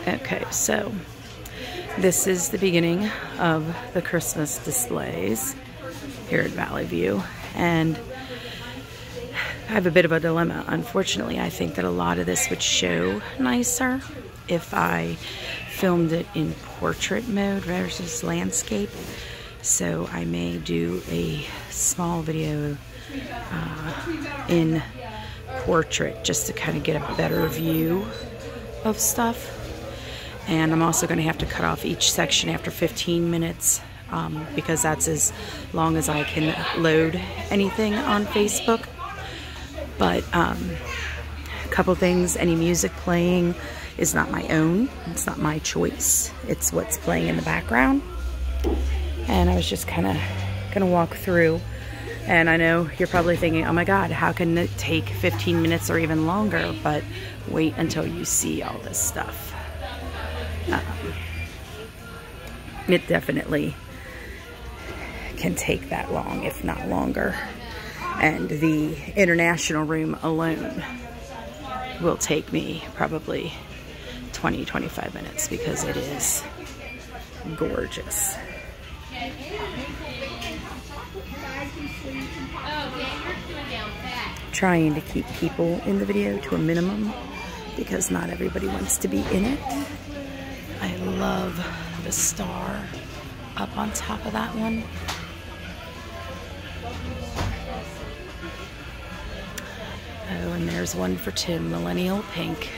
Okay, so this is the beginning of the Christmas displays here at Valley View, and I have a bit of a dilemma. Unfortunately, I think that a lot of this would show nicer if I filmed it in portrait mode versus landscape. So I may do a small video in portrait just to kind of get a better view of stuff. And I'm also going to have to cut off each section after 15 minutes because that's as long as I can load anything on Facebook. But a couple things, any music playing is not my own. It's not my choice. It's what's playing in the background. And I was just kind of going to walk through. And I know you're probably thinking, oh my God, how can it take 15 minutes or even longer? But wait until you see all this stuff. It definitely can take that long, if not longer. And the international room alone will take me probably 20-25 minutes because it is gorgeous. Trying to keep people in the video to a minimum because not everybody wants to be in it. I love the star up on top of that one. Oh, and there's one for Tim, Millennial Pink.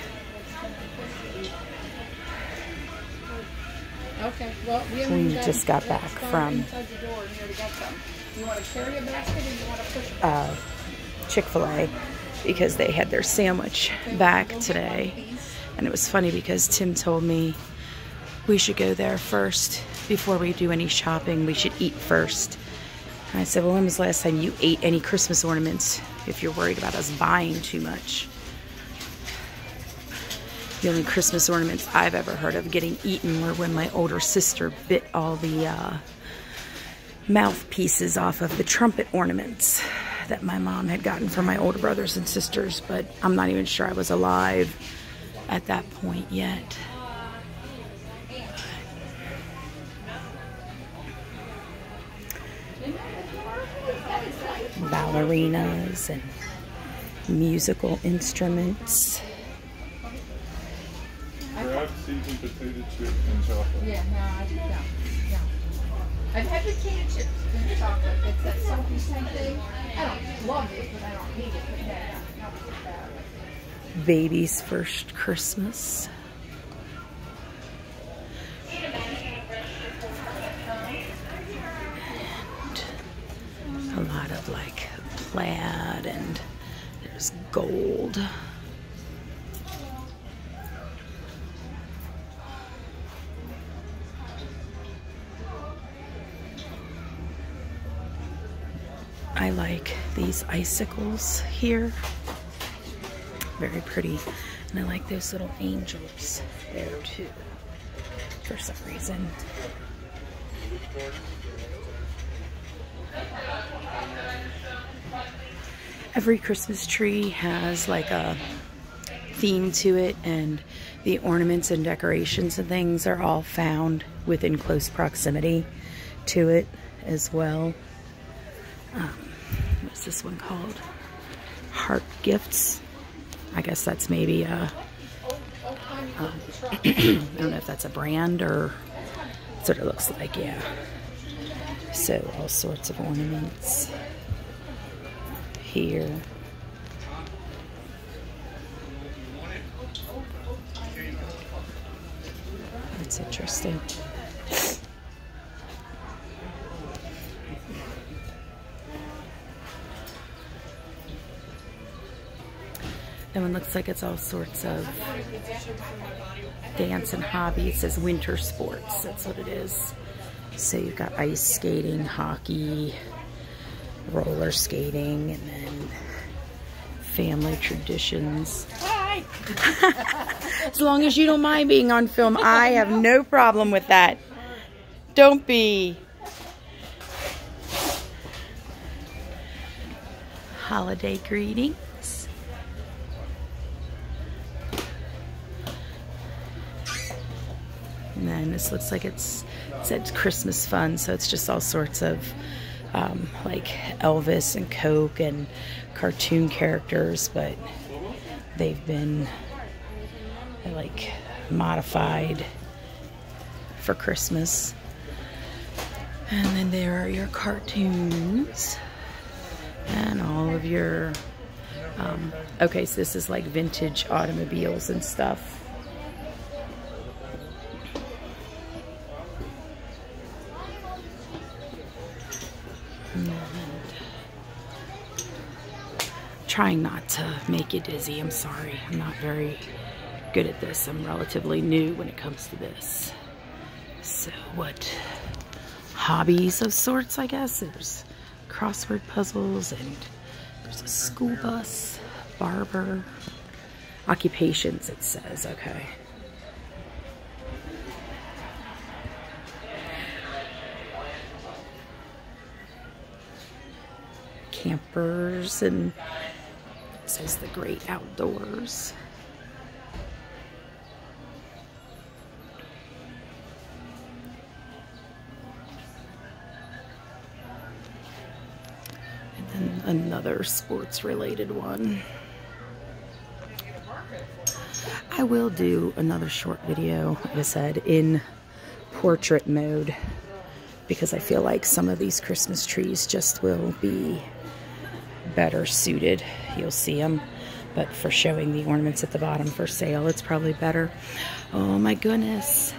Okay, well, we just got back from Chick-fil-A because they had their sandwich back today. And it was funny because Tim told me we should go there first before we do any shopping. We should eat first. And I said, well, when was the last time you ate any Christmas ornaments if you're worried about us buying too much? The only Christmas ornaments I've ever heard of getting eaten were when my older sister bit all the mouthpieces off of the trumpet ornaments that my mom had gotten from my older brothers and sisters, but I'm not even sure I was alive at that point yet. Ballerinas and musical instruments. I've seasoned potato chip and chocolate. Yeah, no, yeah. I've had potato chips and chocolate. It's that salty thing. I don't love it, but I don't need it. But yeah, not bad. Baby's first Christmas. And a lot of like plaid, and there's gold. I like these icicles here. Very pretty. And I like those little angels there too, for some reason. Every Christmas tree has like a theme to it, and the ornaments and decorations and things are all found within close proximity to it as well. What's this one called? Heart Gifts. I guess that's maybe a, I don't know if that's a brand or that's what it looks like, yeah. So all sorts of ornaments here. That's interesting. That one looks like it's all sorts of dance and hobby. It says winter sports. That's what it is. So you've got ice skating, hockey, roller skating, and then family traditions. Hi! As long as you don't mind being on film, I have no problem with that. Don't be. Holiday greetings. And then this looks like it said Christmas fun, so it's just all sorts of like Elvis and Coke and cartoon characters, but they've been like modified for Christmas. And then there are your cartoons and all of your okay, so this is like vintage automobiles and stuff. And trying not to make you dizzy. I'm sorry. I'm not very good at this. I'm relatively new when it comes to this. So what hobbies of sorts, I guess. There's crossword puzzles, and there's a school bus, barber, occupations it says, okay. Campers, and it says the great outdoors. And then another sports related one. I will do another short video, like I said, in portrait mode, because I feel like some of these Christmas trees just will be better suited. You'll see them, but for showing the ornaments at the bottom for sale, it's probably better. Oh my goodness.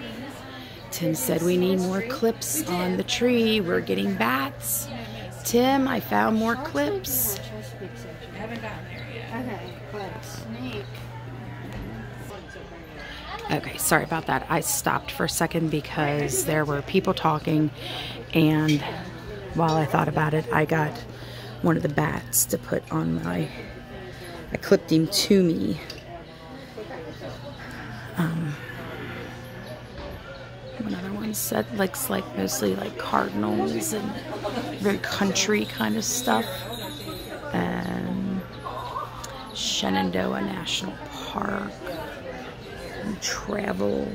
Tim said we need more clips on the tree. We're getting bats. Tim, I found more clips. I haven't gotten there yet. Okay, clips. Snake. Okay, sorry about that. I stopped for a second because there were people talking, and while I thought about it, I got one of the bats to put on my, I clipped him to me. Another one said looks like mostly like cardinals and very country kind of stuff. And Shenandoah National Park. And travel.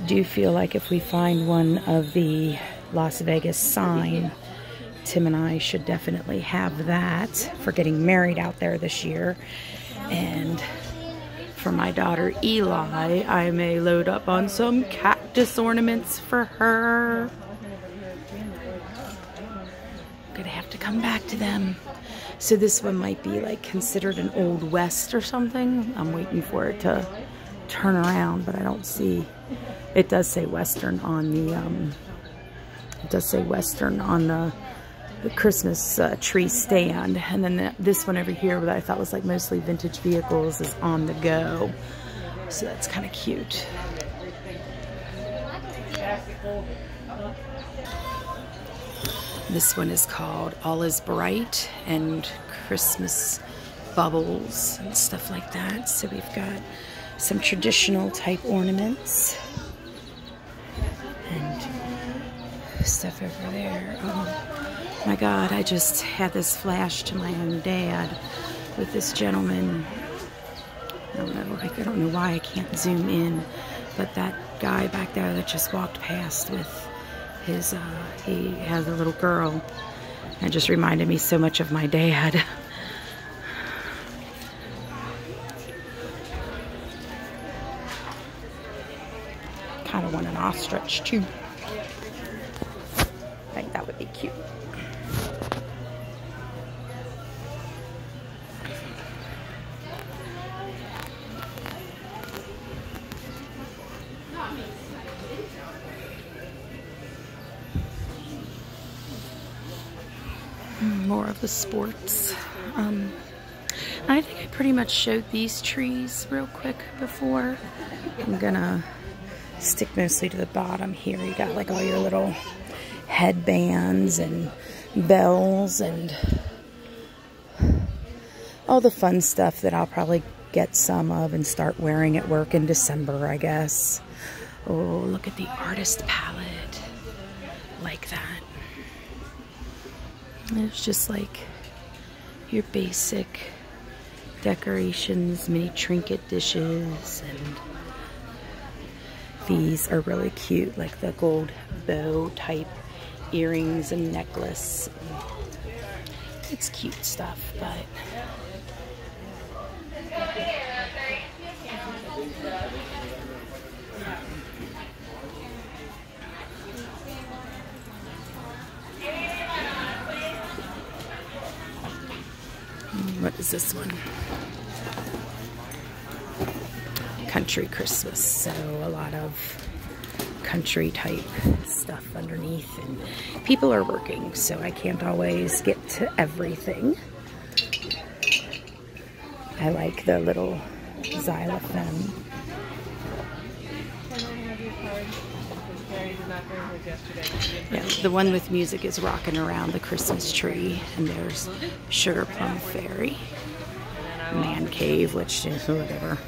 Do feel like if we find one of the Las Vegas sign, Tim and I should definitely have that for getting married out there this year. And for my daughter Eli, I may load up on some cactus ornaments for her. I'm gonna have to come back to them. So this one might be like considered an Old West or something. I'm waiting for it to turn around, but I don't see. It does say Western on the it does say Western on the Christmas tree stand. And then this one over here that I thought was like mostly vintage vehicles is on the go. So that's kind of cute. This one is called All Is Bright and Christmas bubbles and stuff like that. So we've got some traditional type ornaments and stuff over there. Oh my God, I just had this flash to my own dad with this gentleman. I don't know why I can't zoom in, but that guy back there that just walked past with his, he has a little girl. It just reminded me so much of my dad. Kind of want an ostrich too. I think that would be cute. More of the sports. I think I pretty much showed these trees real quick before. I'm gonna stick mostly to the bottom here. You got like all your little headbands and bells and all the fun stuff that I'll probably get some of and start wearing at work in December, I guess. Oh, look at the artist palette. Like that. It's just like your basic decorations, mini trinket dishes, and These are really cute, like the gold bow type earrings and necklace. It's cute stuff, but what is this one? Country Christmas, so a lot of country type stuff underneath, and people are working, so I can't always get to everything. I like the little xylophone. Yeah, the one with music is rocking around the Christmas tree, and there's Sugar Plum Fairy, Man Cave, which is whatever.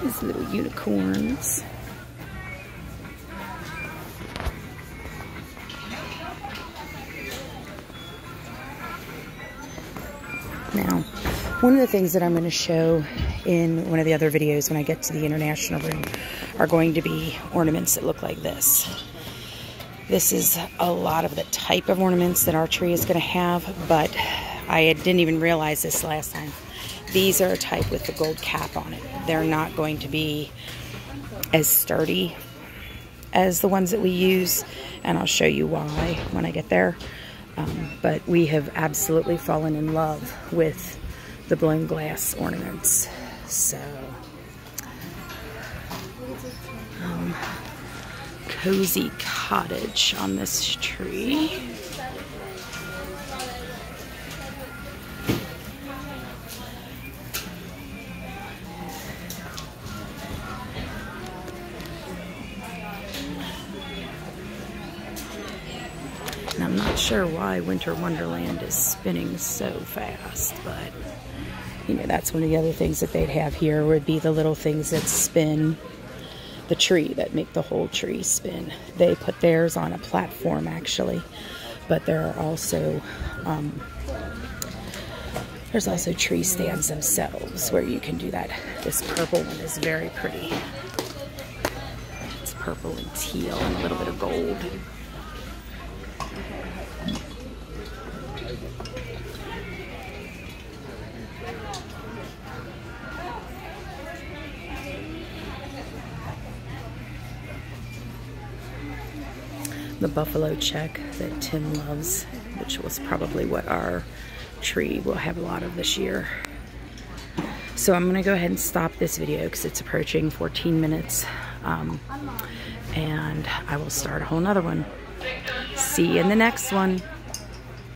These little unicorns. Now, one of the things that I'm going to show in one of the other videos when I get to the international room are going to be ornaments that look like this. This is a lot of the type of ornaments that our tree is going to have, but I didn't even realize this last time. These are a type with the gold cap on it. They're not going to be as sturdy as the ones that we use, and I'll show you why when I get there. But we have absolutely fallen in love with the blown glass ornaments. So, cozy cottage on this tree. And I'm not sure why Winter Wonderland is spinning so fast, but you know, that's one of the other things that they'd have here would be the little things that spin the tree, that make the whole tree spin. They put theirs on a platform actually, but there are also there's also tree stands themselves where you can do that. This purple one is very pretty. It's purple and teal and a little bit of gold. The buffalo check that Tim loves, which was probably what our tree will have a lot of this year. So I'm gonna go ahead and stop this video because it's approaching 14 minutes, and I will start a whole nother one. See you in the next one.